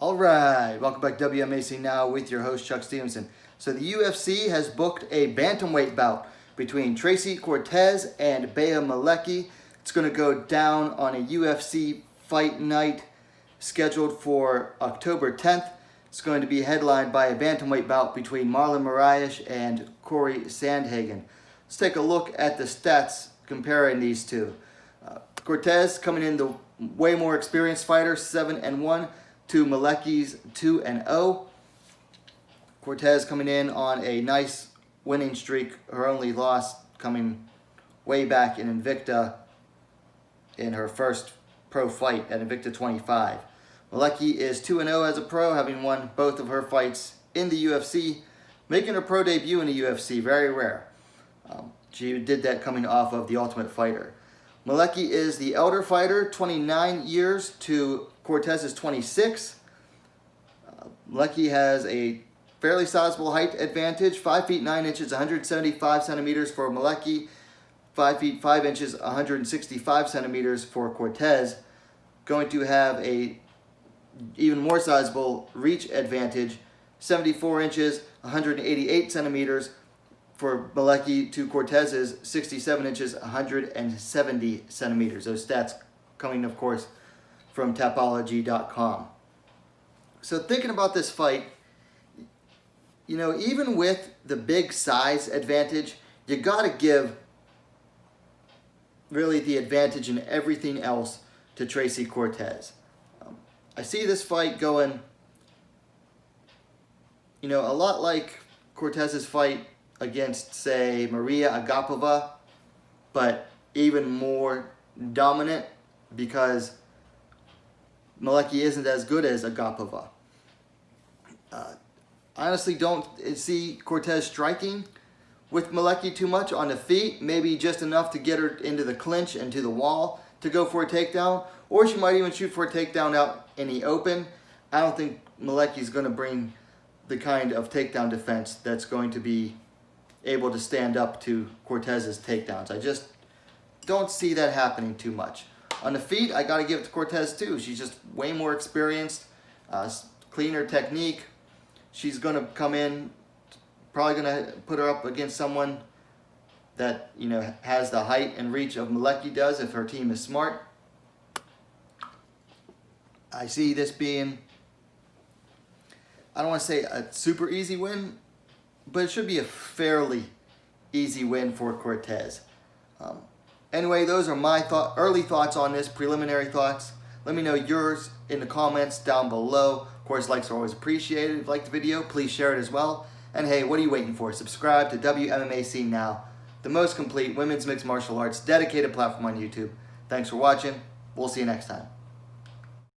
All right, welcome back to WMMA Now with your host Chuck Stevenson. So the UFC has booked a bantamweight bout between Tracy Cortez and Malecki. It's going to go down on a UFC Fight Night scheduled for October 10th. It's going to be headlined by a bantamweight bout between Moras and Sandhagen. Let's take a look at the stats comparing these two. Cortez coming in the way more experienced fighter, 7-1. To Malecki's 2-0. Cortez coming in on a nice winning streak. Her only loss coming way back in Invicta in her first pro fight at Invicta 25. Malecki is 2-0 as a pro, having won both of her fights in the UFC, making her pro debut in the UFC, very rare. She did that coming off of The Ultimate Fighter. Malecki is the elder fighter, 29 years to Cortez is 26. Malecki has a fairly sizable height advantage, 5 feet 9 inches, 175 centimeters for Malecki, 5 feet 5 inches, 165 centimeters for Cortez. Going to have a even more sizable reach advantage, 74 inches, 188 centimeters for Malecki to Cortez's 67 inches, 170 centimeters. Those stats coming, of course, from Tapology.com. So thinking about this fight, you know, even with the big size advantage, you got to give really the advantage in everything else to Tracy Cortez. I see this fight going, you know, a lot like Cortez's fight against, say, Maria Agapova, but even more dominant because Malecki isn't as good as Agapova. I honestly don't see Cortez striking with Malecki too much on the feet, maybe just enough to get her into the clinch and to the wall to go for a takedown, or she might even shoot for a takedown out in the open. I don't think Malecki's going to bring the kind of takedown defense that's going to be able to stand up to Cortez's takedowns. I just don't see that happening too much. On the feet, I got to give it to Cortez too. She's just way more experienced, cleaner technique. She's going to come in, probably going to put her up against someone that, you know, has the height and reach of Malecki does if her team is smart. I see this being, I don't want to say a super easy win, but it should be a fairly easy win for Cortez. Anyway, those are my early thoughts on this, preliminary thoughts. Let me know yours in the comments down below. Of course, likes are always appreciated. If you like the video, please share it as well. And hey, what are you waiting for? Subscribe to WMMA Now, the most complete women's mixed martial arts dedicated platform on YouTube. Thanks for watching. We'll see you next time.